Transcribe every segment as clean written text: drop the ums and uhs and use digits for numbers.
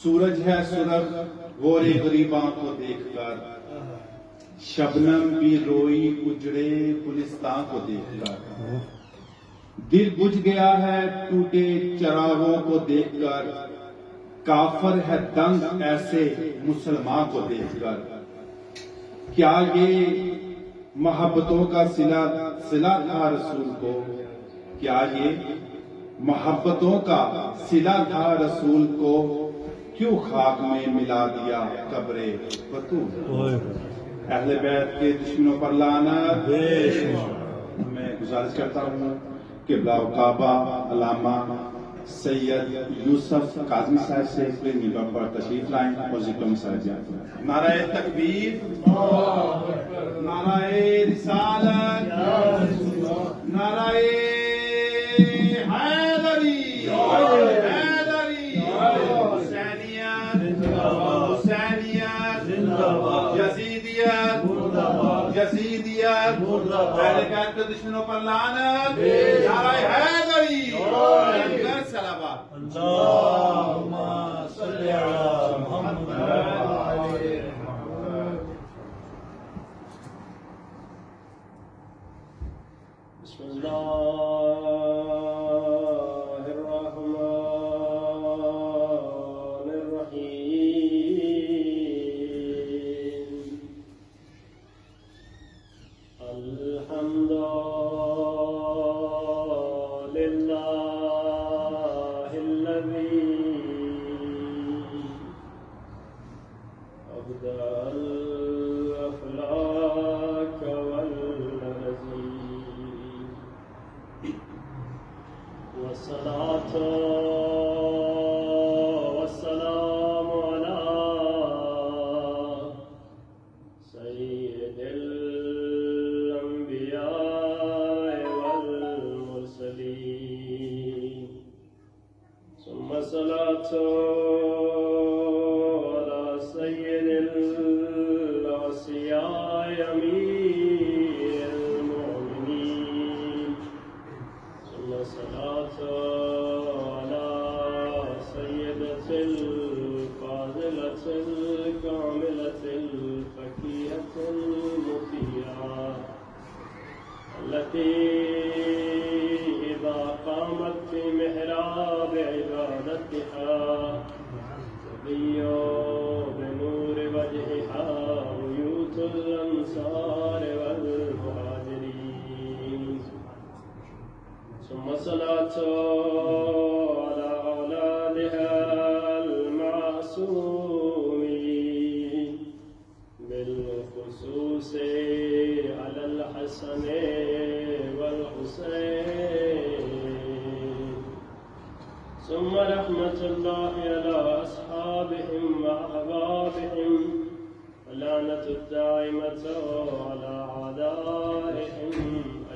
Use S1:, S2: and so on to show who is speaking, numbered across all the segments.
S1: سورج ہے سرخ غور غریباں کو دیکھ کر، شبنم بھی روئی اجڑے گلستان کو دیکھ کر، دل بجھ گیا ہے ٹوٹے چراغوں کو دیکھ کر، کافر ہے دنگ ایسے مسلمان کو دیکھ کر۔ کیا یہ محبتوں کا صلہ تھا رسول کو؟ کیا یہ محبتوں کا صلہ تھا رسول کو؟ کیوں خاک میں ملا دیا قبر بطول؟ اہل بیت کے دشمنوں پر لعنت۔ میں گزارش کرتا ہوں کہ قبلہ کعبہ علامہ سید یوسف کاظمی صاحب سے پھر ممبر پر تشریف لائیں اور ذکر مسائل جائیں۔ نعرہ تکبیر، نعرہ رسالت، نعرہ حیدری، حسینیت، یزیدیت، اہل بیت کے دشمنوں پر لعنت، نعرہ حیدری، صلوات۔
S2: اللہم صلی علی محمد۔ بسم اللہ الرحمن الرحیم۔ الحمد للہ الذی أبدى الأفلاك والنذير، والصلاة والسلام على سيد الأنبياء والمرسلين، ثم الصلاة على سيد الأوصياء أمير المؤمنين، ثم الصلاة على سيدة الفاضلة الكاملة الفقيهة المطيعة، التي إذا قامت في محراب عبادتها تضيء بنور وجهها بيوت الأنصار والمهاجرين، ثم الصلاة على أولادها المعصومين، بالخصوص على الحسن والحسين، ثم رحمة الله على أصحابهم وأحبابهم، ولعنة الدائمة على أعدائهم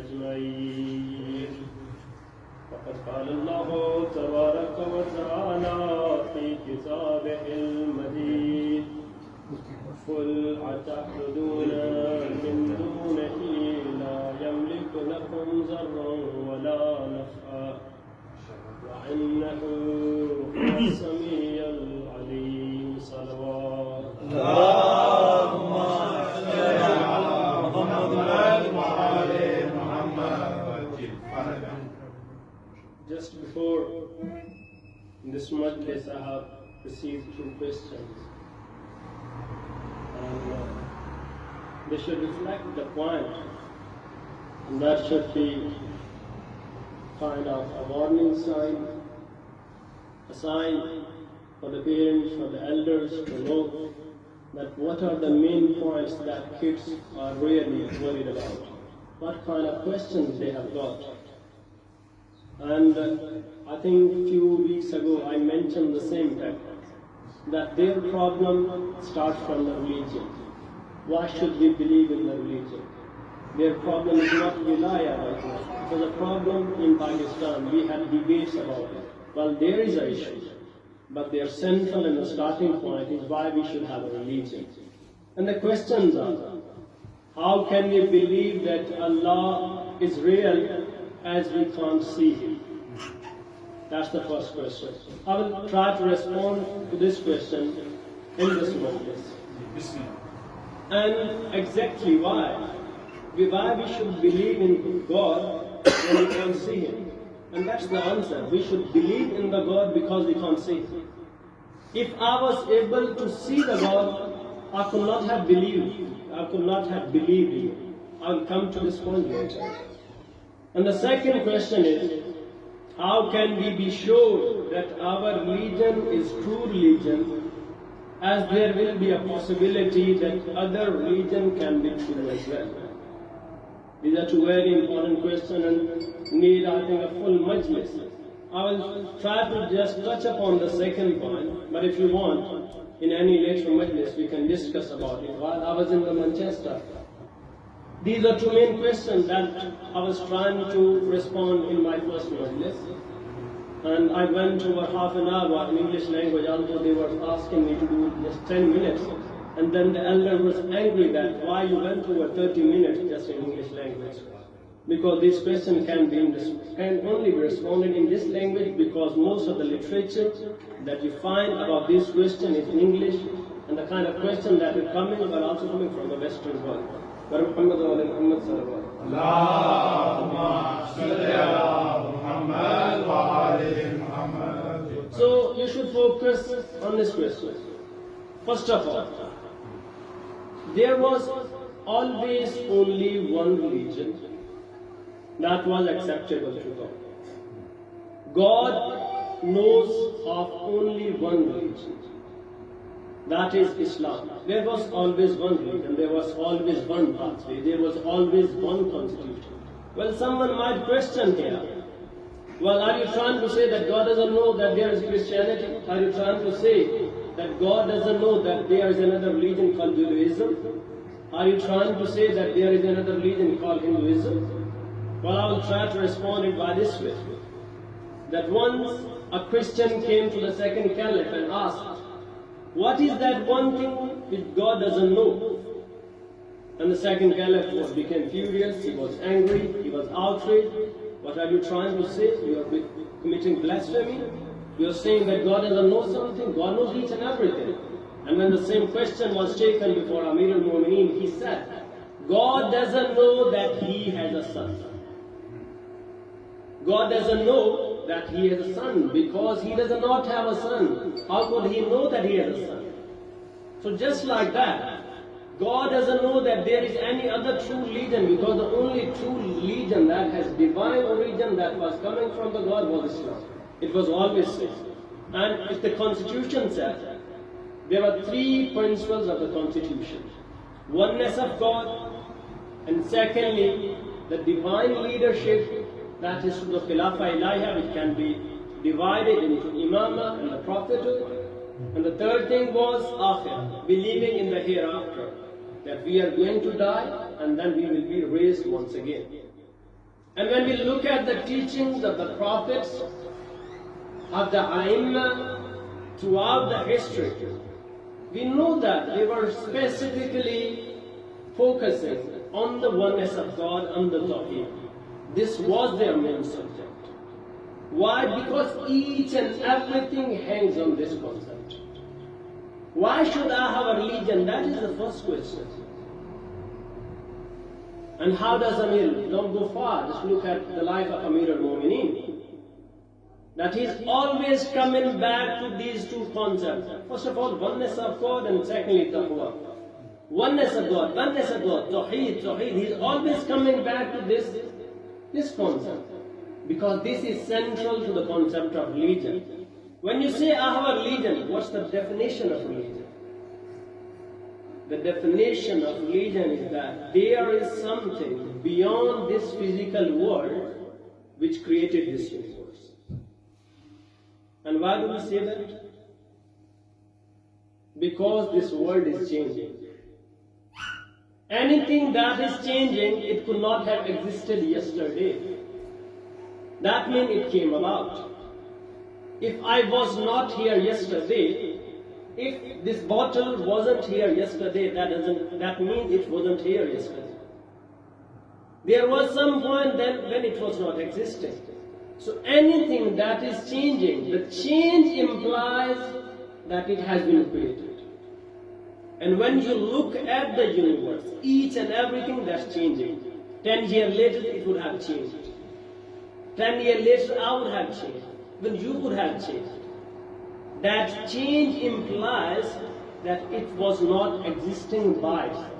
S2: أجمعين۔ وقد قال الله تبارك وتعالى في كتابه المجيد: قل أتعبدون من دونه لا يملك لكم ضرا ولا نفعا وإنه هو السميع العليم۔ صلوات اللہم صلی علی محمد وآل محمد۔
S3: Just before this Majlis, I have received 2 questions, and they should reflect the point, and that should be kind of a warning sign, a sign for the parents, for the elders to know that what are the main points that kids are really worried about, what kind of questions they have got. And I think a few weeks ago I mentioned the same fact, that their problem starts from the religion. Why should we believe in the religion? Their problem is not wilaya right now. It was a problem in Pakistan. We had debates about it. Well, there is an issue, but their central and the starting point is why we should have a religion. And the questions are, how can we believe that Allah is real as we can't see Him? That's the first question. I will try to respond to this question in this Majlis. And exactly why? Why we should believe in God when we can't see Him. And that's the answer. We should believe in the God because we can't see Him. If I was able to see the God, I could not have believed. I could not have believed in Him. I'll come to this point later. And the second question is, how can we be sure that our religion is true religion, as there will be a possibility that other religion can be true as well? These are two very important questions and need, I think, a full majlis. I will try to just touch upon the second point, but if you want, in any later majlis, we can discuss about it. While I was in the Manchester, these are two main questions that I was trying to respond in my first majlis. And I went over half an hour in English language, although they were asking me to do just 10 minutes. And then the elder was angry that why you went over 30 minutes just in English language. Because this question can only be responded in this language, because most of the literature that you find about this question is in English, and the kind of question that is coming are also coming from the Western world. So you should focus on this question. First of all, there was always only one religion that was acceptable to God. God knows of only one religion. That is Islam. There was always one religion, there was always one pathway, there was always one constitution. Well, someone might question here, well, are you trying to say that God doesn't know that there is Christianity? Are you trying to say that God doesn't know that there is another religion called Judaism? Are you trying to say that there is another religion called Hinduism? Well, I will try to respond it by this way. That once a Christian came to the second caliph and asked, what is that one thing which God doesn't know? And the second caliph became furious, he was angry, he was outraged. What are you trying to say? You are committing blasphemy? You are saying that God doesn't know something? God knows each and everything. And when the same question was taken before Amir al-Mu'mineen, he said, God doesn't know that He has a son. God doesn't know that He has a son because He does not have a son. How could He know that He has a son? So just like that, God doesn't know that there is any other true religion, because the only true religion that has divine origin that was coming from the God was Islam. It was always so. And if the Constitution said, there are three principles of the Constitution. Oneness of God, and secondly, the divine leadership, that is to the Khilafah Ilahiyah, which can be divided into Imamah and the Prophethood. And the third thing was Akhirah, believing in the hereafter, that we are going to die and then we will be raised once again. And when we look at the teachings of the prophets, of the A'immah, throughout the history, we know that they were specifically focusing on the oneness of God and the Tawheed. This was their main subject. Why? Because each and everything hangs on this concept. Why should I have a religion? That is the first question. And how does Amir, don't go far, just look at the life of Amir al-Mu'mineen. That he's always coming back to these two concepts. First of all, oneness of God, and secondly, taqwa. Oneness of God, Tawheed, Tawheed. He's always coming back to this concept, because this is central to the concept of religion. When you say I have a religion, what's the definition of religion? The definition of religion is that there is something beyond this physical world which created this universe. And why do we say that? Because this world is changing. Anything that is changing, it could not have existed yesterday. That means it came about. If I was not here yesterday, if this bottle wasn't here yesterday, that means it wasn't here yesterday. There was some point then when it was not existing. So anything that is changing, the change implies that it has been created. And when you look at the universe, each and everything that's changing, 10 years later it would have changed. 10 years later I would have changed. Then you would have changed. That change implies that it was not existing by itself.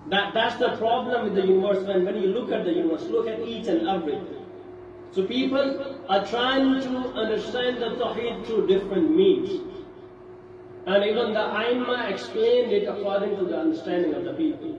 S3: That's the problem with the universe. When you look at the universe, look at each and everything. So people are trying to understand the Tawheed through different means. And even the Aimma explained it according to the understanding of the people.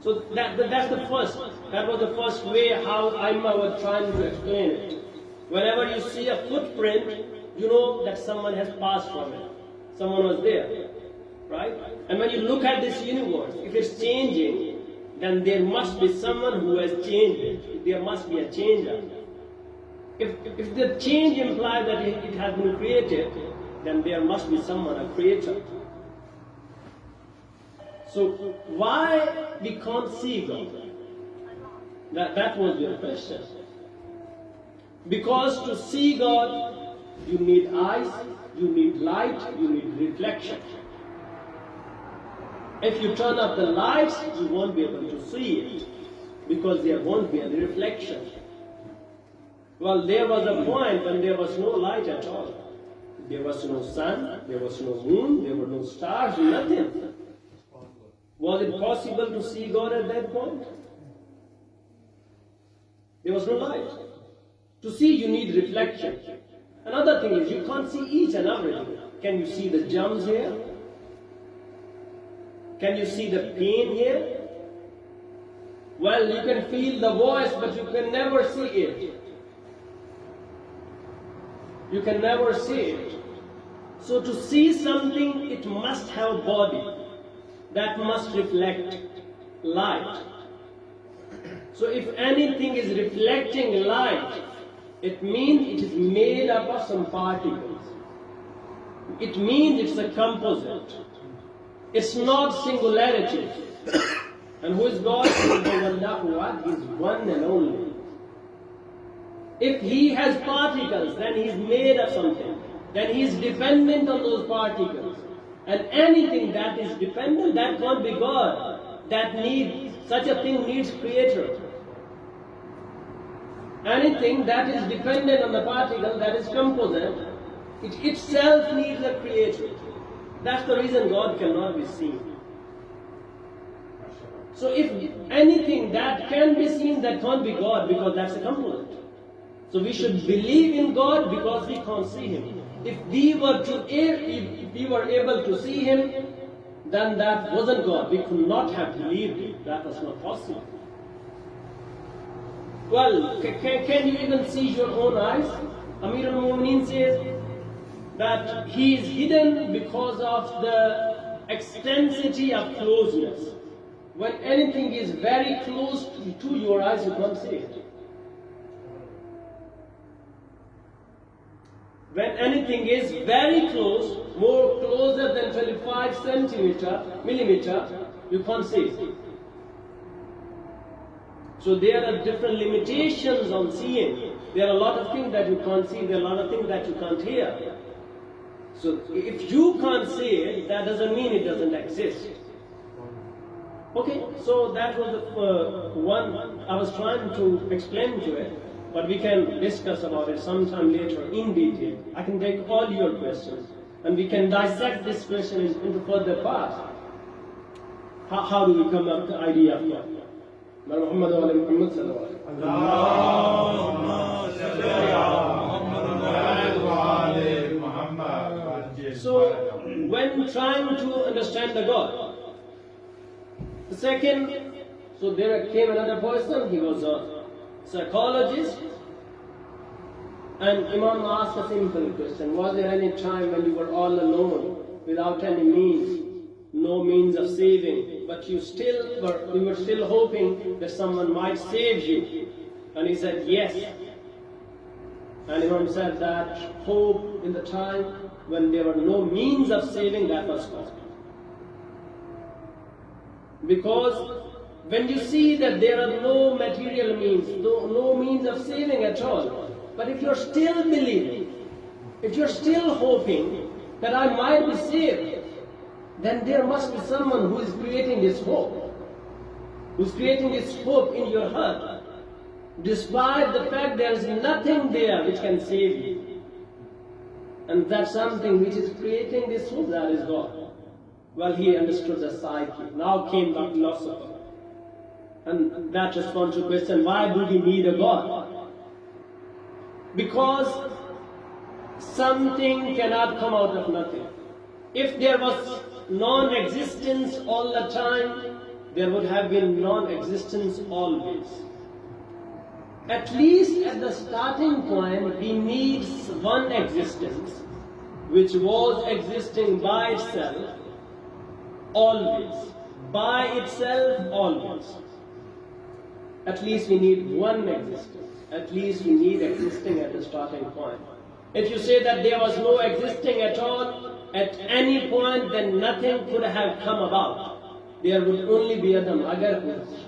S3: So that was the first way how Aimma was trying to explain it. Whenever you see a footprint, you know that someone has passed from it. Someone was there, right? And when you look at this universe, if it's changing, then there must be someone who has changed it. There must be a changer. If the change implies that it has been created, then there must be someone, a creator. So why we can't see God? That was your question. Because to see God, you need eyes, you need light, you need reflection. If you turn off the lights, you won't be able to see it, because there won't be any reflection. Well, there was a point when there was no light at all. There was no sun, there was no moon, there were no stars, nothing. Was it possible to see God at that point? There was no light. To see, you need reflection. Another thing is, you can't see each and everything. Can you see the germs here? Can you see the pain here? Well, you can feel the voice, but you can never see it. You can never see it. So to see something, it must have a body that must reflect light. So if anything is reflecting light, it means it is made up of some particles. It means it's a composite. It's not singularity. And who is God? He is one and only. If He has particles, then He is made of something. Then He is dependent on those particles. And anything that is dependent, that can't be God. Such a thing needs creator. Anything that is dependent on the particle, that is composite, it itself needs a creator. That's the reason God cannot be seen. So if anything that can be seen, that can't be God, because that's a composite. So we should believe in God because we can't see Him. If we were able to see Him, then that wasn't God. We could not have believed it. That was not possible. Well, can you even see your own eyes? Amir al-Mu'mineen says that He is hidden because of the extensity of closeness. When anything is very close to your eyes, you can't see it. When anything is very close, more closer than 25 millimeter, you can't see it. So there are different limitations on seeing. There are a lot of things that you can't see, there are a lot of things that you can't hear. So if you can't see it, that doesn't mean it doesn't exist. Okay, so that was the one I was trying to explain to it, but we can discuss about it sometime later in detail. I can take all your questions and we can dissect this question into further parts. How do we come up with the idea of God? Muhammad wa Muhammad sallallahu alaihi wasallam. So, when trying to understand the God, the second, so there came another person, he was a psychologist, and Imam asked a simple question: was there any time when you were all alone, without any means, no means of saving, but you were still hoping that someone might save you? And he said, yes. And Imam said that hope in the time when there were no means of saving, that was God. Because when you see that there are no material means, no means of saving at all, but if you're still believing, if you're still hoping that I might be saved, then there must be someone who is creating this hope, who's creating this hope in your heart, despite the fact there is nothing there which can save you. And that's something which is creating this hope, that is God. Well, he understood the psyche. Now came the philosopher. And that responds to the question, why do we need a God? Because something cannot come out of nothing. If there was non-existence all the time, there would have been non-existence always. At least at the starting point, we need one existence which was existing by itself always. By itself always. At least we need one existence. At least we need existing at the starting point. If you say that there was no existing at all, at any point, then nothing could have come about. There would only be Adam. Agar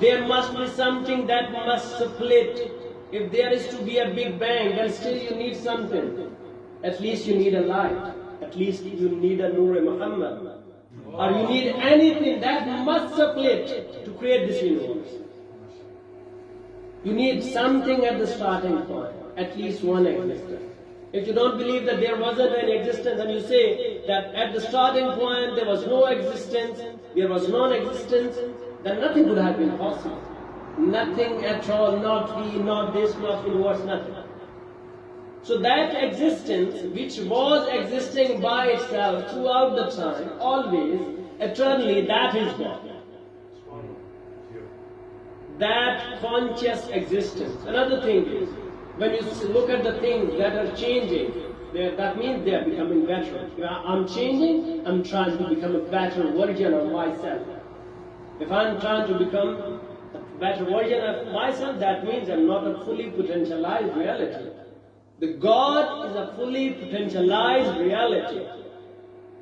S3: There must be something that must split. If there is to be a big bang, then still you need something. At least you need a light. At least you need a Nur Muhammad. Or you need anything that must split to create this universe. You need something at the starting point. At least one existence. If you don't believe that there wasn't any existence, and you say that at the starting point there was no existence, there was non-existence, then nothing would have been possible. Nothing at all, not we, not this, not universe, nothing. So that existence, which was existing by itself throughout the time, always, eternally, that is God. That conscious existence. Another thing is, when you look at the things that are changing, that means they are becoming better. I'm changing, I'm trying to become a better version of myself. If I'm trying to become a better version of myself, that means I'm not a fully potentialized reality. The God is a fully potentialized reality.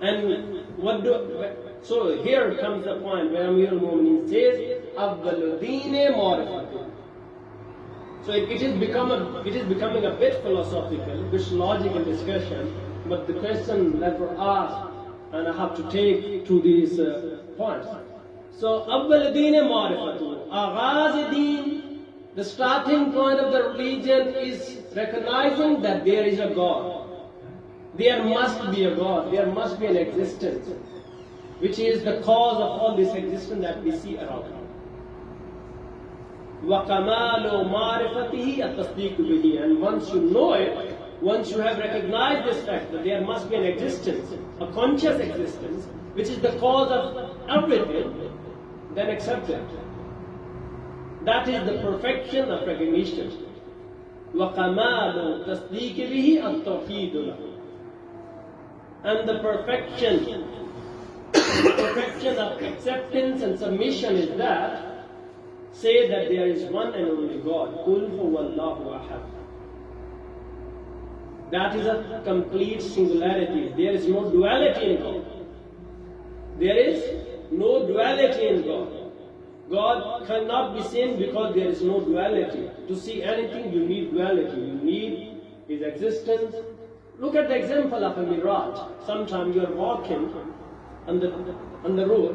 S3: And so here comes the point where Amir al-Mu'minin says, أَوَّلُ دِينِ مَعْرِفَةٌ. So it is becoming a bit philosophical, bit logical discussion, but the question that were asked, and I have to take to these points. So, أَوَّلُ دِينِ مَعْرِفَةٌ. Agaz deen, the starting point of the religion is recognizing that there is a God. There must be a God, there must be an existence, which is the cause of all this existence that we see around. وَكَمَالُ مَعْرِفَتِهِ التَّصْدِيقُ بِهِ. And once you know it, once you have recognized this fact that there must be an existence, a conscious existence, which is the cause of everything, then accept it. That is the perfection of recognition. وَكَمَالُ تَصْدِيقِ بِهِ التَّوْحِيدُ لَهُ. And the perfection of acceptance and submission is that, say that there is one and only God. قُلْ هُوَ اللَّهُ أَحَدٌ. That is a complete singularity. There is no duality in God. There is no duality in God. God cannot be seen because there is no duality. To see anything, you need duality. You need His existence. Look at the example of a mirage. Sometimes you are walking on the road.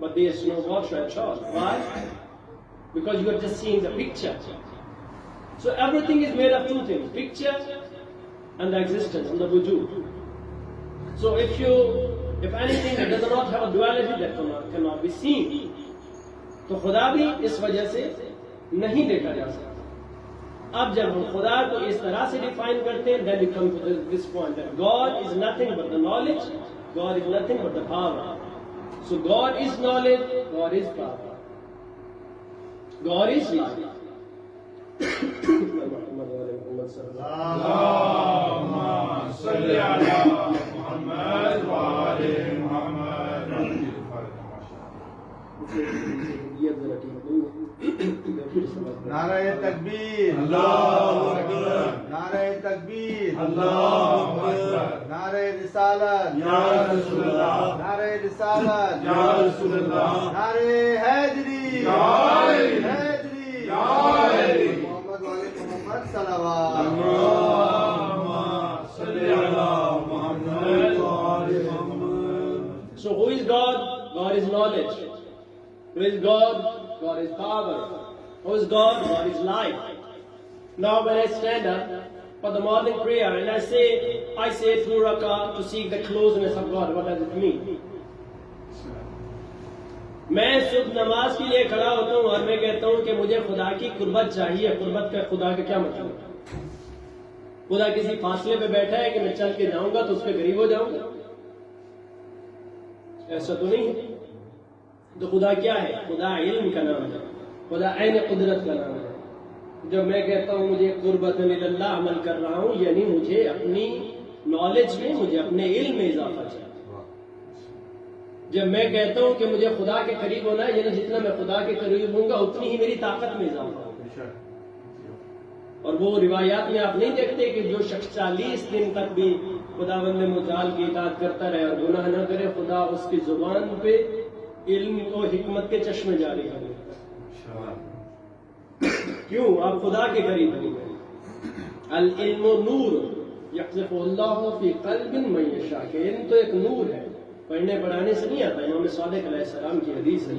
S3: but there is no water at all. Why? Because you are just seeing the picture. So everything is made of two things: picture and the existence, and the wujud. So if anything that does not have a duality, that cannot be seen. تو خدا بھی اس وجہ سے نہیں دیکھا جا سکتا. اب جب ہم خدا کو اس طرح سے ڈیفائن کرتے ہیں, then we come to this point that God is nothing but the knowledge, God is nothing but the power. So God is knowledge, God is power, God is life.
S1: اللهم صل على محمد وآل محمد.
S4: نعرہ تکبیر،
S1: اللہ اکبر،
S4: نعرہ تکبیر،
S1: اللہ اکبر،
S4: نعرہ رسالت،
S1: یا رسول اللہ،
S4: نعرہ رسالت،
S1: یا رسول اللہ،
S4: نعرہ حیدری،
S1: یا
S4: حیدری،
S1: یا حیدری،
S4: محمد والے محمد صلوات.
S1: اللہم صل علی محمد وآل محمد.
S3: So who is God? God is knowledge. Who is God? God is power. Who is God? God is life. Now when I stand up for the morning prayer and I say 2 rakah to seek the closeness of God, what does it mean? میں صبح نماز کے لیے کھڑا ہوتا ہوں اور میں کہتا ہوں کہ مجھے خدا کی قربت چاہیے. قربت کا خدا کا کیا مطلب ہے؟ خدا کسی فاصلے پہ بیٹھا ہے کہ میں چل کے جاؤں گا تو اس کے قریب ہو جاؤں گا؟ ایسا تو نہیں ہے. تو خدا کیا ہے؟ خدا علم کا نام ہے, خدا عین قدرت کا نام ہے. جب میں کہتا ہوں مجھے قربت من اللہ عمل کر رہا ہوں, یعنی مجھے اپنی نالج میں, مجھے اپنے علم میں اضافہ چاہیے. جب میں کہتا ہوں کہ مجھے خدا کے قریب ہونا ہے, یعنی جتنا میں خدا کے قریب ہوں گا اتنی ہی میری طاقت میں اضافہ ہوگا. اور وہ روایات میں آپ نہیں دیکھتے کہ جو شخص 40 دن تک بھی خداوند متعال کی اطاعت کرتا رہے اور گناہ نہ کرے, خدا اس کی زبان پہ علم و حکمت کے چشمے جاری کرے. کیوں؟ آپ خدا کے قریب ہو گئے. العلم نور یقذف اللہ فی قلب من یشاء, کہ علم تو ایک نور ہے, پڑھنے پڑھانے سے نہیں آتا. امام صادق علیہ السلام کی حدیث ہے,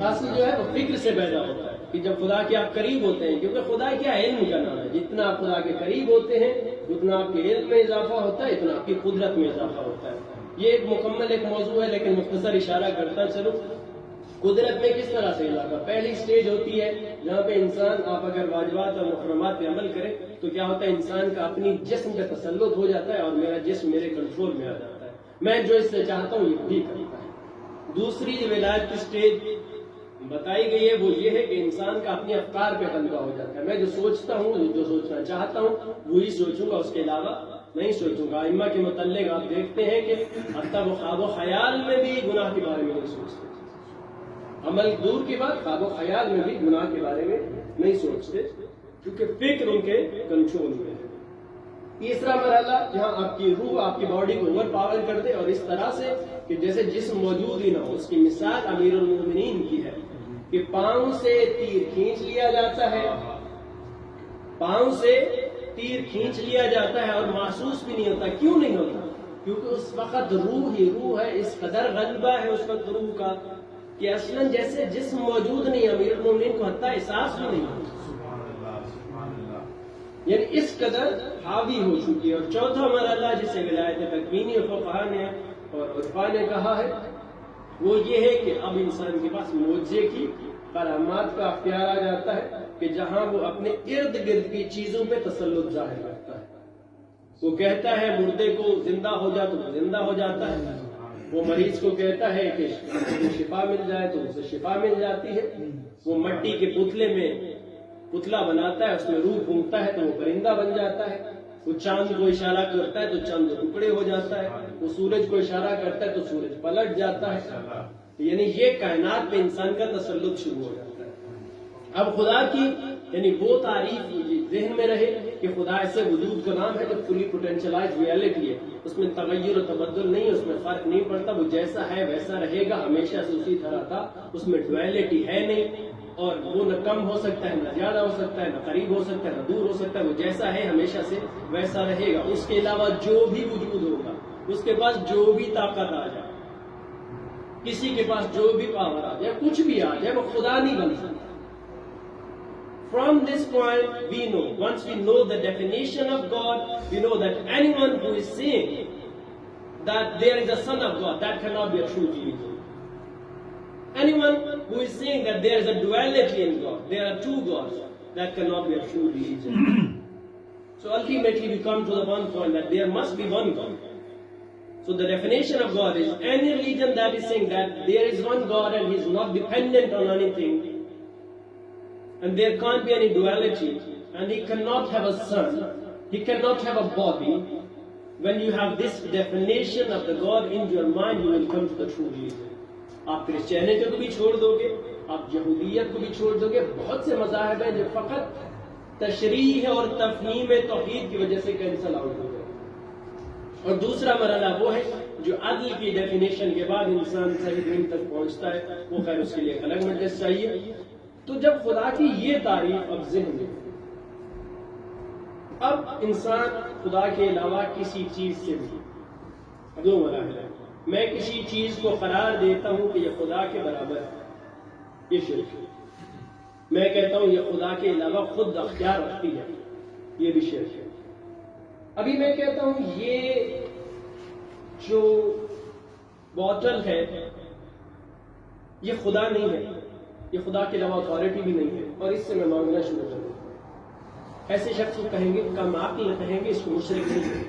S3: اصل جو ہے وہ فکر سے پیدا ہوتا ہے کہ جب خدا کے آپ قریب ہوتے ہیں, کیونکہ خدا کیا علم کا نام ہے. جتنا آپ خدا کے قریب ہوتے ہیں اتنا آپ کے علم میں اضافہ ہوتا ہے, اتنا آپ کی قدرت میں اضافہ ہوتا ہے. یہ ایک مکمل ایک موضوع ہے, لیکن مختصر اشارہ کرتا چلو. قدرت میں کس طرح سے اضافہ؟ پہلی سٹیج ہوتی ہے جہاں پہ انسان, آپ اگر واجبات اور محرمات پہ عمل کریں تو کیا ہوتا ہے, انسان کا اپنی جسم پہ تسلط ہو جاتا ہے اور میرا جسم میرے کنٹرول میں آ جاتا ہے, میں جو اس سے چاہتا ہوں یہ بھی کرتا ہے. دوسری جو ولایت کی سٹیج بتائی گئی ہے وہ یہ ہے کہ انسان کا اپنے افکار پہ غلبہ ہو جاتا ہے. میں جو سوچتا ہوں, جو سوچنا چاہتا ہوں وہی سوچوں گا, اس کے علاوہ نہیں سوچوں گا. ائمہ کے متعلق آپ دیکھتے ہیں کہ حتیٰ وہ خواب و خیال میں بھی گناہ کے بارے میں نہیں سوچتے. عمل دور کی بات, خواب و خیال میں بھی گناہ کے بارے میں نہیں سوچتے, کیونکہ فکر ان کے کنٹرول میں ہے. تیسرا مرحلہ جہاں آپ کی روح آپ کی باڈی کو اوور پاور کر دے, اور اس طرح سے کہ جیسے جسم موجود ہی نہ ہو. اس کی مثال امیر المومنین کی ہے کہ پاؤں سے تیر کھینچ لیا جاتا ہے, پاؤں سے تیر کھینچ لیا جاتا ہے اور محسوس بھی نہیں ہوتا. کیوں نہیں ہوتا؟ کیونکہ اس وقت روح ہی روح ہے. اس قدر غلبہ ہے اس وقت روح کا کہ اصلاً جیسے جسم موجود نہیں, امیر المومنین کو حتیٰ احساس بھی نہیں ہوتا, یعنی اس قدر حاوی ہو چکی ہے. اور چوتھا مرحلہ جسے ولایت تکوینی فقہا نے اور عرفا نے کہا ہے وہ یہ ہے کہ اب انسان کے پاس معجزے کی کرامات کا اختیار آ جاتا ہے کہ جہاں وہ اپنے ارد گرد کی چیزوں پہ تسلط ظاہر کرتا ہے. وہ کہتا ہے مردے کو زندہ ہو جا تو زندہ ہو جاتا ہے, وہ مریض کو کہتا ہے کہ شفا مل جائے تو اسے شفا مل جاتی ہے. وہ مٹی کے پتلے میں پتلا بناتا ہے, اس میں روح پھونکتا ہے تو وہ پرندہ بن جاتا ہے. وہ چاند کو اشارہ کرتا ہے تو چاند ٹکڑے ہو جاتا ہے. وہ سورج کو اشارہ کرتا ہے تو سورج پلٹ جاتا ہے. یعنی یہ کائنات پہ انسان کا تسلط شروع ہو جاتا ہے. اب خدا کی یعنی وہ تعریف ذہن میں رہے کہ خدا ایسے وجود کا نام ہے جو فلی پوٹینشلائز ریالٹی ہے، اس میں تغیر و تبدل نہیں، اس میں فرق نہیں پڑتا، وہ جیسا ہے ویسا رہے گا، ہمیشہ سے اسی طرح تھا، اس میں ڈویلٹی ہے نہیں، اور وہ نہ کم ہو سکتا ہے، نہ زیادہ ہو سکتا ہے، نہ قریب ہو سکتا ہے، نہ دور ہو سکتا ہے، وہ جیسا ہے ہمیشہ سے ویسا رہے گا۔ اس کے علاوہ جو بھی وجود ہوگا، اس کے پاس جو بھی طاقت آ جائے، کسی کے پاس جو بھی پاور آ جائے، کچھ بھی آ جائے، وہ خدا نہیں بن سکتا۔ From this point, we know, once we know the definition of God, we know that anyone who is saying that there is a Son of God, that cannot be a true religion. Anyone who is saying that there is a duality in God, there are two gods, that cannot be a true religion. So ultimately we come to the one point that there must be one God. So the definition of God is any religion that is saying that there is one God and He is not dependent on anything, and there can't be any duality, and He cannot have a son, He cannot have a body. When you have this definition of the God in your mind, you will come to the true religion. آپ Christianity کو بھی چھوڑ دو گے، آپ یہودیت کو بھی چھوڑ دو گے، بہت سے مذاہب ہیں جو فقط تشریح اور تفہیم توحید کی وجہ سے کینسل آؤٹ ہو گئے۔ اور دوسرا مرحلہ وہ ہے جو عدل کی ڈیفینیشن کے بعد انسان صحیح دین تک پہنچتا ہے، وہ خیر اس کے لیے ایک الگ مجلس چاہیے۔ تو جب خدا کی یہ تعریف اب ذہن میں، اب انسان خدا کے علاوہ کسی چیز سے بھی دو مراحل ہے۔ میں کسی چیز کو قرار دیتا ہوں کہ یہ خدا کے برابر ہے، یہ شرک ہے۔ میں کہتا ہوں یہ خدا کے علاوہ خود اختیار رکھتی ہے، یہ بھی شرک ہے۔ ابھی میں کہتا ہوں یہ جو بوتل ہے یہ خدا نہیں ہے، یہ خدا کے علاوہ اتھارٹی بھی نہیں ہے، اور اس سے میں مانگنا شروع کر دوں۔ ایسے شخص کو کہیں گے، کم عقل کہیں گے، اس کو مشرک نہیں ہے۔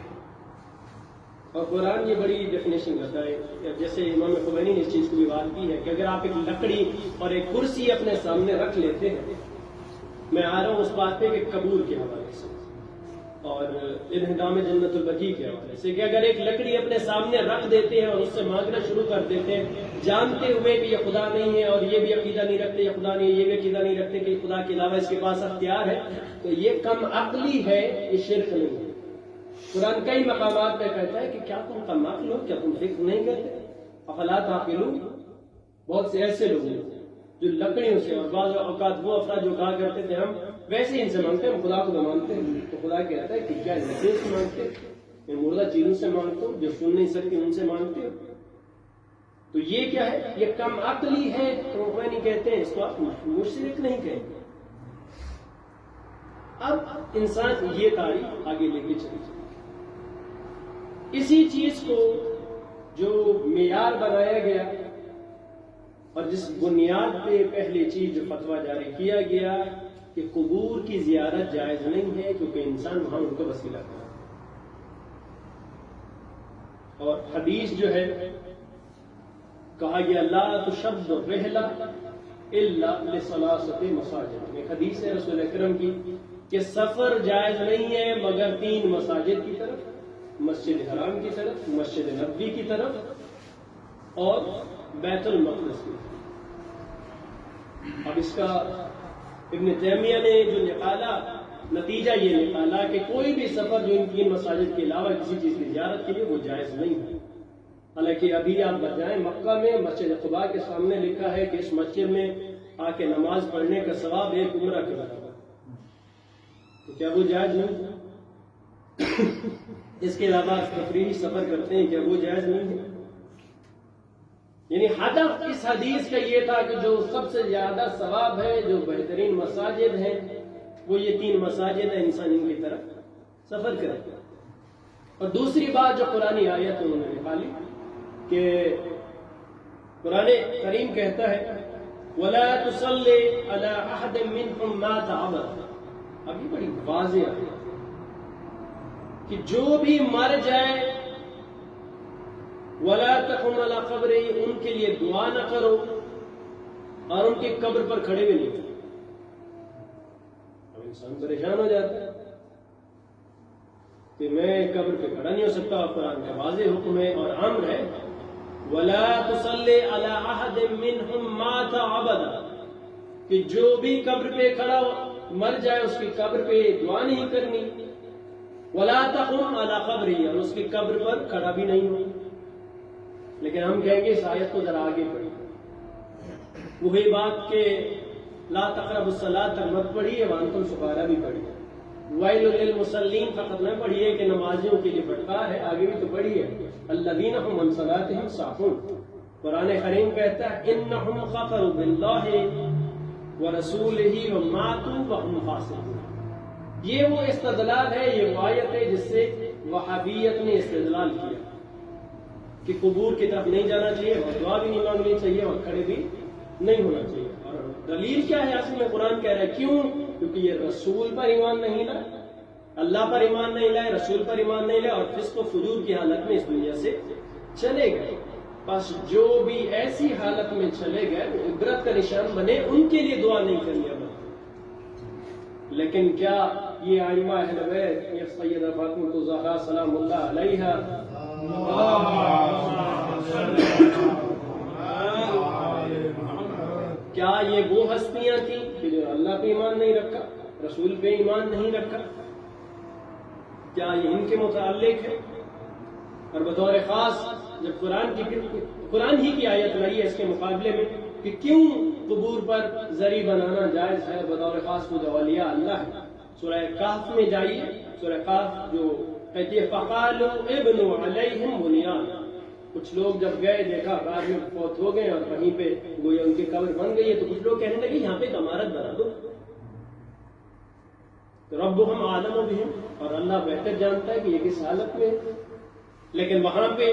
S3: اور قرآن یہ بڑی ڈیفینیشن کرتا ہے، جیسے امام خمینی نے اس چیز کو بھی بات کی ہے کہ اگر آپ ایک لکڑی اور ایک کرسی اپنے سامنے رکھ لیتے ہیں، میں آ رہا ہوں اس بات پہ کہ قبول کے حوالے سے اور انہدام جنت البقی کے حوالے سے، کہ اگر ایک لکڑی اپنے سامنے رکھ دیتے ہیں اور اس سے مانگنا شروع کر دیتے ہیں جانتے ہوئے کہ یہ خدا نہیں ہے، اور یہ بھی عقیدہ نہیں رکھتے یہ خدا نہیں ہے، یہ بھی عقیدہ نہیں رکھتے کہ خدا کے علاوہ اس کے پاس اختیار ہے، تو یہ کم عقلی ہے، یہ شرک نہیں ہے۔ قرآن کئی مقامات میں کہتا ہے کہ کیا تم کم عقل ہو، کیا تم فکر نہیں کرتے؟ افلا تعقلون۔ بہت سے ایسے لوگ ہیں جو لکڑیوں سے، اور بعض اوقات وہ افراد جو کہا کرتے تھے ہم ویسے ہی ان سے مانگتے ہیں، ہم خدا کو نہ مانتے ہیں، تو خدا کہتا ہے کہ کیا لکڑیوں سے مانگتے، میں مردہ چیزوں سے مانگتا ہوں جو سن نہیں سکتی، ان سے مانگتے ہو؟ تو یہ کیا ہے؟ یہ کم عقلی ہے، تو میں نہیں کہتے ہیں، اس کو آپ مشرک نہیں کہیں گے۔ اب انسان یہ تعریف آگے لے کے چلی، اسی چیز کو جو معیار بنایا گیا اور جس بنیاد پہ پہلی چیز جو فتویٰ جاری کیا گیا کہ قبور کی زیارت جائز نہیں ہے کیونکہ انسان وہاں ان کو وسیلہ کرتا ہے، اور حدیث جو ہے کہا گیا لا تشد الرحلہ الا لثلاثۃ مساجد، ایک حدیث ہے رسول اکرم کی کہ سفر جائز نہیں ہے مگر 3 مساجد کی طرف، مسجد حرام کی طرف، مسجد نبوی کی طرف اور بیت المقدس کی طرف۔ اب اس کا ابن تیمیہ نے جو نکالا نتیجہ یہ نکالا کہ کوئی بھی سفر جو ان 3 مساجد کے علاوہ کسی چیز کی زیارت کے لیے وہ جائز نہیں ہے۔ حالانکہ ابھی آپ بتائیں مکہ میں مسجد قباء کے سامنے لکھا ہے کہ اس مسجد میں آ کے نماز پڑھنے کا ثواب ایک عمرہ کے برابر، تو کیا وہ جائز نہیں؟ اس کے علاوہ تفریحی سفر کرتے ہیں، کیا وہ جائز نہیں ہے؟ یعنی ہدف اس حدیث کا یہ تھا کہ جو سب سے زیادہ ثواب ہے، جو بہترین مساجد ہیں، وہ یہ 3 مساجد ہیں، انسان ان کی طرف سفر کرے۔ اور دوسری بات جو قرآنی آیت انہوں نے نکالی کہ قرآن کریم کہتا ہے وَلَا تُصَلِّ عَلَىٰ أَحَدٍ مِّنْهُمْ مَاتَ أَبَدًا، اب یہ بڑی واضح ہے کہ جو بھی مر جائے وَلَا تَقُمْ عَلَىٰ قَبْرِهِ، ان کے لیے دعا نہ کرو اور ان کی قبر پر کھڑے بھی نہیں کرو۔ اب انسان پریشان ہو جاتا ہے کہ میں قبر پہ کھڑا نہیں ہو سکتا، قرآن کا واضح حکم ہے اور امر ہے وَلَا تُصَلِّ عَلَىٰ أَحَدٍ مِّنْهُمْ مَاتَ أَبَدًا، کہ جو بھی قبر پہ کھڑا مر جائے اس کی قبر پہ دعا نہیں کرنی، ولا تقم علی قبرہ، اور اس کی قبر پر کھڑا بھی نہیں ہو۔ لیکن ہم کہیں گے اس آیت کو ذرا آگے پڑھیں، وہی بات کہ لا تقربوا الصلاۃ تک مت پڑھیے، وانتم سکارا بھی پڑھیے، ویل للمصلین فقط نہ پڑھیے کہ نمازیوں کے لیے پھٹکار ہے، آگے بھی تو پڑھیے الذین هم عن صلاتهم ساہون۔ قرآن کریم کہتا ہے انہم کفروا باللہ ورسولہ وماتوا وهم فاسقون۔ یہ وہ استدلال ہے، یہ وہ آیت ہے جس سے وہابیت نے استدلال کیا کہ قبور کی طرف نہیں جانا چاہیے اور دعا بھی نہیں مانگنی چاہیے اور کھڑے بھی نہیں ہونا چاہیے۔ اور دلیل کیا ہے؟ اصل میں قرآن کہہ رہا ہے کیوں؟ کیونکہ یہ رسول پر ایمان نہیں لائے، اللہ پر ایمان نہیں لائے، رسول پر ایمان نہیں لائے، اور فسق و فجور کی حالت میں اس دنیا سے چلے گئے۔ بس جو بھی ایسی حالت میں چلے گئے وہ عبرت کا نشان بنے، ان کے لیے دعا نہیں کرنی اب۔ لیکن کیا یہ ائمہ اہل بیت، یہ سیدہ فاطمہ الزہرا سلام اللہ علیہا، کیا یہ وہ ہستیاں تھیں کہ جو اللہ پہ ایمان نہیں رکھا، رسول پہ ایمان نہیں رکھا؟ کیا یہ ان کے متعلق ہے؟ اور بطور خاص جب قرآن ہی کی آیت لائی ہے اس کے مقابلے میں کہ کیوں قبور پر زری بنانا جائز ہے، بطور خاص وہ جو اولیاء اللہ ہے، سورہ کہف میں جائیے، سورہ کہف جو کہتی ہے فقالوا ابنوا علیہم بنیان۔ کچھ لوگ جب گئے دیکھا بعد میں فوت ہو گئے اور وہیں پہ گویا ان کی قبر بن گئی ہے، تو کچھ لوگ کہنے لگے یہاں پہ ایک عمارت بنا دو، ربہم اعلم بہم، اور اللہ بہتر جانتا ہے کہ یہ کس حالت میں ہے۔ لیکن وہاں پہ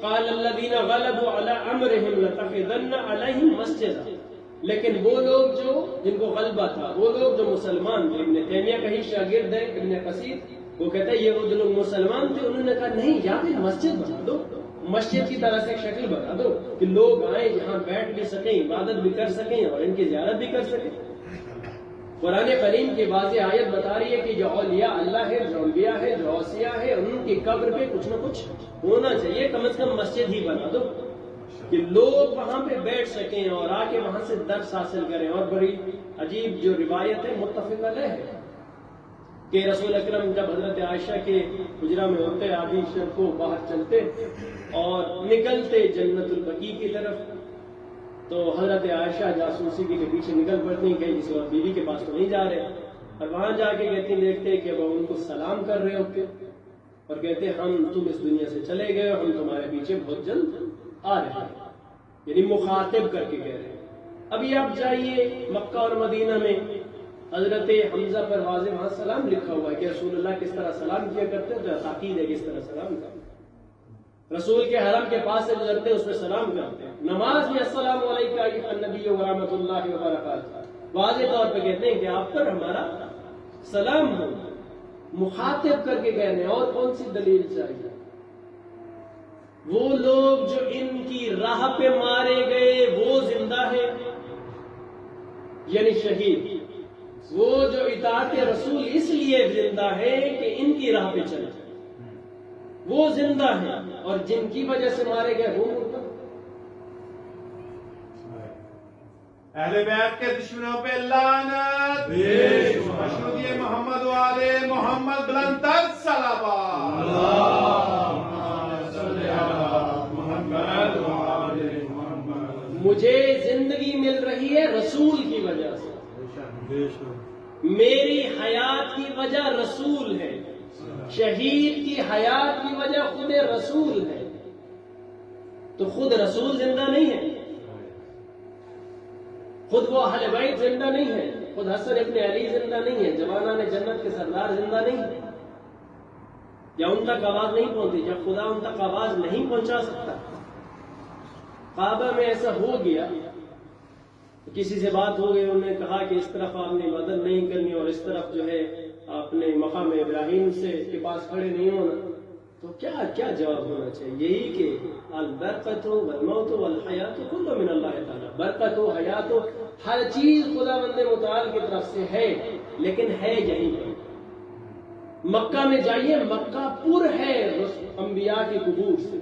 S3: قال الذین غلبوا علی امرہم لتخذن علیہم مسجدا، لیکن وہ لوگ جو جن کو غلبہ تھا، وہ لوگ جو مسلمان تھے، ابن تیمیہ کا ہی شاگرد ہے ابن کثیر، وہ کہتا ہے یہ وہ جو لوگ مسلمان تھے انہوں نے کہا نہیں یہاں پہ مسجد بنا دو، مسجد کی طرح سے ایک شکل بنا دو کہ لوگ آئیں یہاں بیٹھ بھی سکیں، عبادت بھی کر سکیں اور ان کی زیارت بھی کر سکیں۔ قرآن کریم کی واضح آیت بتا رہی ہے کہ جو اولیاء اللہ ہے، جو انبیاء ہے، جو اوصیاء ہے، ان کی قبر پہ کچھ نہ کچھ ہونا چاہیے، کم از کم مسجد ہی بنا دو کہ لوگ وہاں پہ بیٹھ سکیں اور آ کے وہاں سے درس حاصل کریں۔ اور بڑی عجیب جو روایت ہے متفق علیہ ہے کہ رسول اکرم جب حضرت عائشہ کے حجرہ میں ہوتے، آدھی شب کو باہر چلتے اور نکلتے جنت البقی کی طرف، تو حضرت عائشہ جاسوسی کے پیچھے نکل پڑتی کہ اس وقت بیوی کے پاس تو نہیں جا رہے، اور وہاں جا کے کہتی دیکھتے کہ وہ ان کو سلام کر رہے ہوتے اور کہتے ہم تم اس دنیا سے چلے گئے، ہم تمہارے پیچھے بہت جلد آ رہے ہیں، یعنی مخاطب کر کے کہہ رہے ہیں۔ ابھی آپ جائیے مکہ اور مدینہ میں حضرت حمزہ پر واضح وہاں سلام لکھا ہوا ہے کہ رسول اللہ کس طرح سلام کیا کرتے ہیں، تو تاکید ہے کس طرح سلام کرتے ہیں۔ رسول کے حرم کے پاس سے گزرتے اس پہ سلام کرتے ہیں۔ نماز میں السلام علیکم ایھا النبی ورحمۃ اللہ وبرکاتہ واضح طور پہ کہتے ہیں کہ آپ پر ہمارا سلام ہو، مخاطب کر کے کہہ رہے ہیں۔ اور کون سی دلیل چاہیے؟ وہ لوگ جو ان کی راہ پہ مارے گئے وہ زندہ ہے، یعنی شہید، وہ جو اطاعت رسول اس لیے زندہ ہے کہ ان کی راہ پہ چلے، وہ زندہ ہیں، اور جن کی وجہ سے مارے گئے وہ مردہ۔
S1: اہل بیت کے دشمنوں پہ لعنت، مشروط محمد و آل محمد بلند تر صلوات،
S3: مجھے زندگی مل رہی ہے رسول کی وجہ سے، میری حیات کی وجہ رسول ہے، شہید کی حیات کی وجہ خود رسول ہے، تو خود رسول زندہ نہیں ہے، خود وہ اہل بیت زندہ نہیں ہے، خود حسن ابن علی زندہ نہیں ہے، جوانان جنت کے سردار زندہ نہیں ہے، یا ان تک آواز نہیں پہنچتی، یا خدا ان تک آواز نہیں پہنچا سکتا۔ کعبہ میں ایسا ہو گیا، کسی سے بات ہو گئی، انہوں نے کہا کہ اس طرف آپ نے مدد نہیں کرنی اور اس طرف جو ہے اپنے مقام ابراہیم سے کے پاس کھڑے نہیں ہونا، تو کیا جواب ہونا چاہیے؟ یہی کہ البرکت والموت والحیات کل من اللہ تعالی، برکت و حیات و ہر چیز خدا بند متعال کی طرف سے ہے، لیکن ہے یہی ہے۔ مکہ میں جائیے، مکہ پر ہے انبیاء کی قبور سے،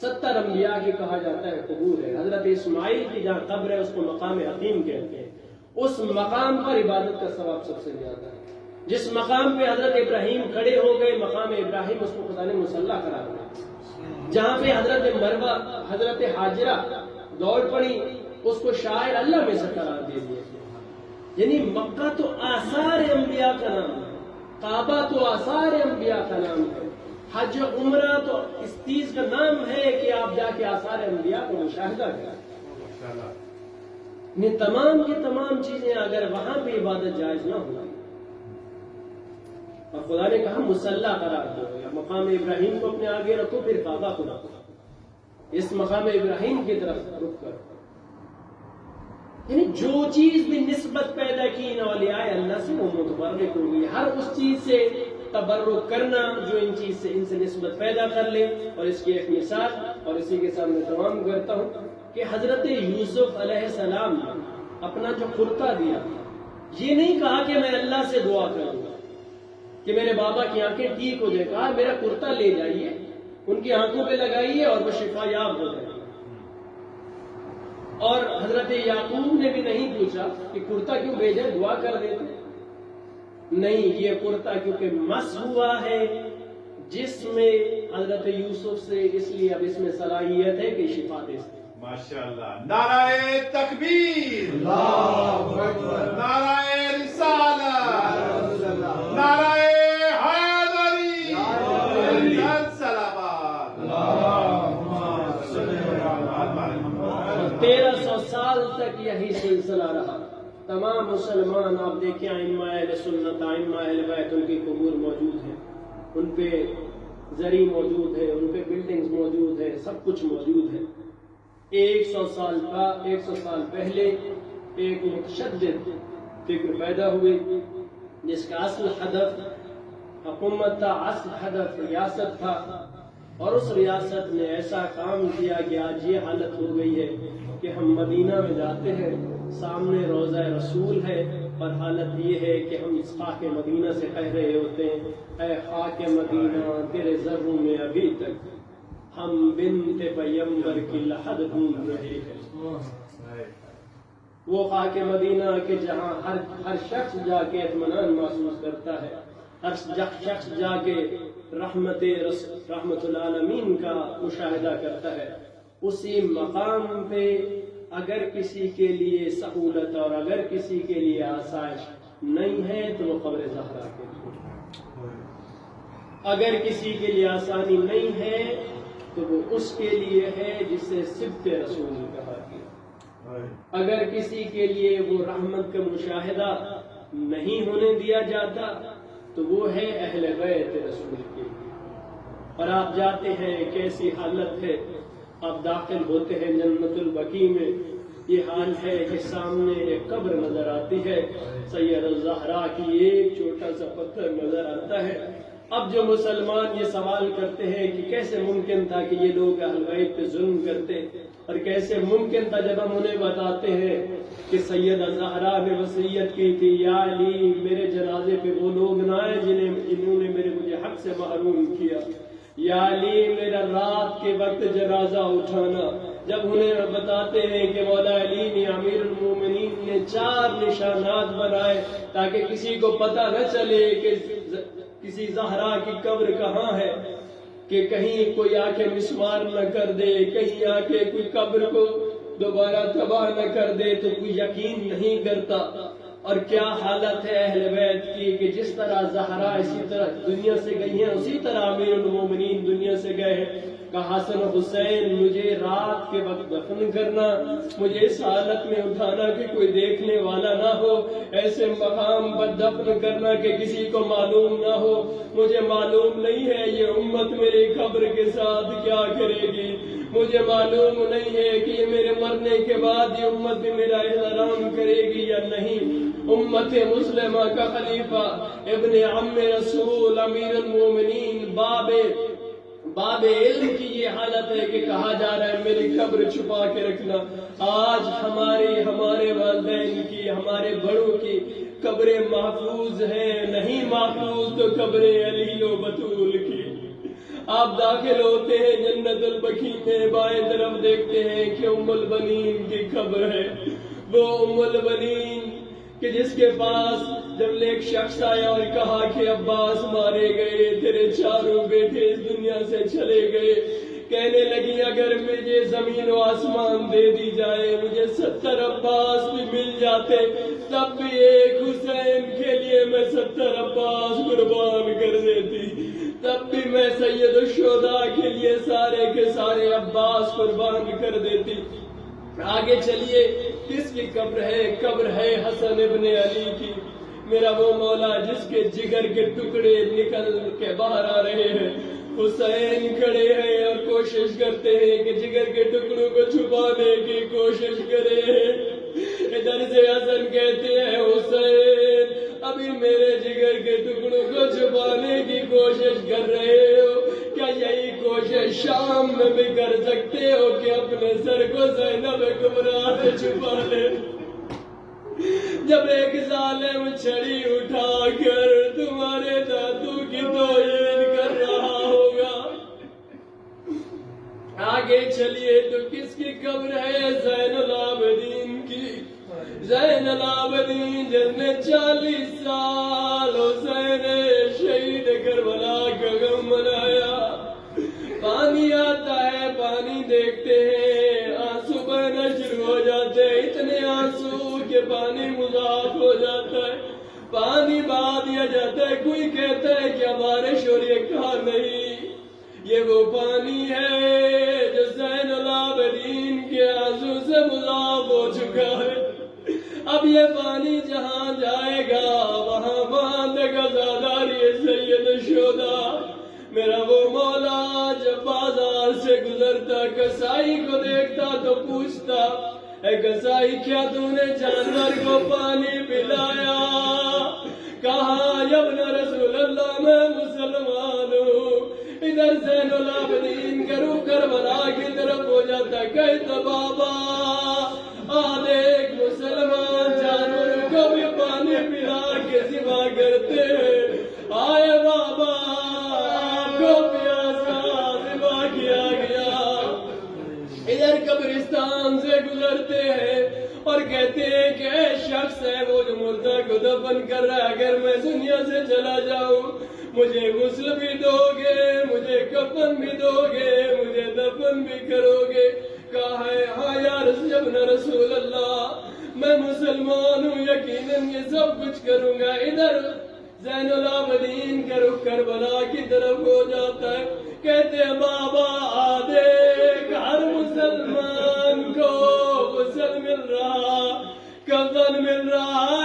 S3: 70 انبیاء کی کہا جاتا ہے قبور ہے۔ حضرت اسماعیل کی جہاں قبر ہے اس کو مقام عظیم کہتے ہیں، اس مقام پر عبادت کا ثواب سب سے زیادہ ہے. جس مقام پہ حضرت ابراہیم کھڑے ہو گئے، مقام ابراہیم، اس کو خدا نے مصلی قرار دیا. جہاں پہ حضرت مروہ، حضرت حاجرہ دوڑ پڑی، اس کو شاعر اللہ میں سے قرار دے دیا. یعنی مکہ تو آثار انبیاء کا نام ہے، کعبہ تو آثار انبیاء کا نام ہے، حج و عمرہ تو اس چیز کا نام ہے کہ آپ جا کے آثار انبیاء کو مشاہدہ کریں. یہ تمام کی تمام چیزیں اگر وہاں پہ عبادت جائز نہ ہو، اور خدا نے کہا مصلی قرار دو، یا مقام ابراہیم کو اپنے آگے رکھو، پھر کعبہ کو رکھو، اس مقام ابراہیم کی طرف رخ کرو. یعنی جو چیز بھی نسبت پیدا کی ان اولیاء اللہ سے وہ متبرک ہوگی. ہر اس چیز سے تبرک کرنا جو ان سے نسبت پیدا کر لے. اور اس کی ایک مثال، اور اسی کے ساتھ میں تمام کرتا ہوں کہ حضرت یوسف علیہ السلام نے اپنا جو کرتا دیا، یہ نہیں کہا کہ میں اللہ سے دعا کروں کہ میرے بابا کی آنکھیں ٹھیک ہو جائے. کہا میرا کرتا لے جائیے، ان کی آنکھوں پہ لگائیے اور وہ شفا یاب ہو جائے. اور حضرت یعقوب نے بھی نہیں پوچھا کہ کرتا کیوں بھیجا، دعا کر دیتے. نہیں، یہ کرتا کیونکہ مس ہوا ہے جس میں حضرت یوسف سے، اس لیے اب اس میں صلاحیت ہے کہ شفا دے سکتے.
S1: ماشاءاللہ. نعرہ تکبیر،
S4: اللہ اکبر،
S1: نعرہ رسالت، نعرہ حیدری، سلامات.
S3: 1300 سال تک یہی سلسلہ رہا. تمام مسلمان آپ دیکھیں، ائمہ اہل سنت، ائمہ اہل بیت، ان کی قبور موجود ہیں، ان پہ زری موجود ہے، ان پہ بلڈنگز موجود ہے، سب کچھ موجود ہے. 100 سال پہلے ایک متشدد فکر پیدا ہوئی جس کا اصل ہدف حکومت تھا، اصل ہدف ریاست تھا. اور اس ریاست نے ایسا کام کیا کہ آج یہ حالت ہو گئی ہے کہ ہم مدینہ میں جاتے ہیں، سامنے روضہ رسول ہے، اور حالت یہ ہے کہ ہم اس خاک مدینہ سے کہہ رہے ہوتے ہیں، اے خاک مدینہ تیرے ذروں میں ابھی تک ہم بنت پیمبر کی لحد ڈھونڈ رہے ہیں. وہ خاک مدینہ کہ جہاں ہر شخص جا کے اطمینان محسوس کرتا ہے، ہر شخص جا کے رحمت العالمین کا مشاہدہ کرتا ہے. اسی مقام پہ اگر کسی کے لیے سہولت اور اگر کسی کے لیے آسائش نہیں ہے تو وہ قبر زہرا کے لیے، اگر کسی کے لیے آسانی نہیں ہے تو وہ اس کے لیے ہے جسے سبت رسول کہا گیا. اگر کسی کے لیے وہ رحمت کا مشاہدہ نہیں ہونے دیا جاتا تو وہ ہے اہل بیت رسول کے لیے. اور آپ جاتے ہیں، کیسی حالت ہے، آپ داخل ہوتے ہیں جنت البقی میں، یہ حال ہے کہ سامنے ایک قبر نظر آتی ہے، سید الزہرا کی ایک چھوٹا سا پتھر نظر آتا ہے. اب جو مسلمان یہ سوال کرتے ہیں کہ کیسے ممکن تھا کہ یہ لوگ اہل بیت پہ ظلم کرتے، اور کیسے ممکن تھا جب ہم انہیں بتاتے ہیں کہ سید الزہرا نے وصیت کی تھی، یا علی میرے جنازے پہ وہ لوگ نہ آئے جنہوں نے مجھے حق سے محروم کیا، یا علی میرا رات کے وقت جنازہ اٹھانا. جب انہیں بتاتے ہیں کہ مولا علی نے، امیر المومنین نے 4 نشانات بنائے تاکہ کسی کو پتہ نہ چلے کہ کسی زہرا کی قبر کہاں ہے، کہ کہیں کوئی آ کے مسمار نہ کر دے، کہیں آ کے کوئی قبر کو دوبارہ تباہ نہ کر دے، تو کوئی یقین نہیں کرتا. اور کیا حالت ہے اہل بیت کی کہ جس طرح زہرا اسی طرح دنیا سے گئی ہیں، اسی طرح امیر المومنین دنیا سے گئے ہیں. کہا حسن حسین مجھے رات کے وقت دفن کرنا، مجھے اس حالت میں اٹھانا کہ کوئی دیکھنے والا نہ ہو، ایسے مقام پر دفن کرنا کہ کسی کو معلوم نہ ہو. مجھے معلوم نہیں ہے یہ امت میری قبر کے ساتھ کیا کرے گی، مجھے معلوم نہیں ہے کہ یہ میرے مرنے کے بعد یہ امت بھی میرا احترام کرے گی یا نہیں. امت مسلمہ کا خلیفہ، ابن عم رسول، امیر المومنین، باب علم کی یہ حالت ہے کہ کہا جا رہا ہے میری قبر چھپا کے رکھنا. آج ہمارے والدین کی، ہمارے بڑوں کی قبریں محفوظ ہیں، نہیں محفوظ تو قبریں علی و بطول کی. آپ داخل ہوتے ہیں جنت البقی میں، بائیں طرف دیکھتے ہیں کہ ام البنین کی قبر ہے. وہ ام البنین کہ جس کے پاس جب ایک شخص آیا اور کہا کہ عباس مارے گئے، تیرے چاروں بیٹے اس دنیا سے چلے گئے، کہنے لگی اگر مجھے زمین و آسمان دے دی جائے، مجھے 70 عباس بھی مل جاتے، تب بھی ایک حسین کے لیے میں 70 عباس قربان کر دیتی، تب بھی میں سید الشہداء کے لیے سارے کے سارے عباس قربان کر دیتی۔ آگے چلیے، کس کی قبر ہے؟ قبر ہے حسن ابن علی کی، میرا وہ مولا جس کے جگر کے ٹکڑے نکل کے باہر آ رہے ہیں۔ حسین کھڑے ہیں اور کوشش کرتے ہیں کہ جگر کے ٹکڑوں کو چھپانے کی کوشش کرے ہیں۔ ادھر سے حسن کہتے ہیں حسین ابھی میرے جگر کے ٹکڑوں کو چھپانے کی کوشش کر رہے ہو، کیا یہی کوشش شام میں بھی کر سکتے ہو کہ اپنے سر کو زینب کبریٰ سے چھپا لے؟ جب ایک ظالم چھڑی اٹھا کر تمہارے دادو کی توہین کر رہا ہوگا۔ آگے چلیے تو کس کی قبر ہے؟ زین العابدین کی، زین العابدین جس نے 40 سال حسین شہید کربلا کا غم منایا۔ پانی آتا ہے، پانی دیکھتے ہیں، آنسو بہنا شروع ہو جاتے ہیں، اتنے آنسو کہ پانی مذاق ہو جاتا ہے، پانی بہا دیا جاتا ہے۔ کوئی کہتا ہے کہ بارش ہو رہی ہے، کہا نہیں، یہ وہ پانی ہے جو زین العابدین کے آنسو سے مذاق ہو چکا ہے۔ اب یہ پانی جہاں جائے گا وہاں باندھ کا زاداری سید الشہداء۔ میرا وہ مولا جب بازار سے گزرتا کسائی کو دیکھتا تو پوچھتا، اے کسائی کیا تو نے جانور کو پانی پلایا؟ کہا یا ابن رسول اللہ میں مسلمان ہوں۔ ادھر زین العابدین کا رخ کربلا کی طرف ہو جاتا، کہتا بابا ایک مسلمان جانور کو بھی پانی پلا کے ذبح کرتے ہیں، آئے بابا آپ کو پیاسا ذبح کیا گیا۔ ادھر قبرستان سے گزرتے ہیں اور کہتے ہیں کہ اے شخص ہے وہ جو مردہ کو دفن کر رہا ہے، اگر میں دنیا سے چلا جاؤں مجھے غسل بھی دو گے، مجھے کفن بھی دو گے، مجھے دفن بھی کرو گے؟ کہا ہے ہاں یا رسول اللہ میں مسلمان ہوں، یقیناً یہ سب کچھ کروں گا۔ ادھر زین العابدین کا رخ کربلا کی طرف ہو جاتا ہے، کہتے ہیں بابا دیکھ ہر مسلمان کو غسل مل رہا، کفن مل رہا،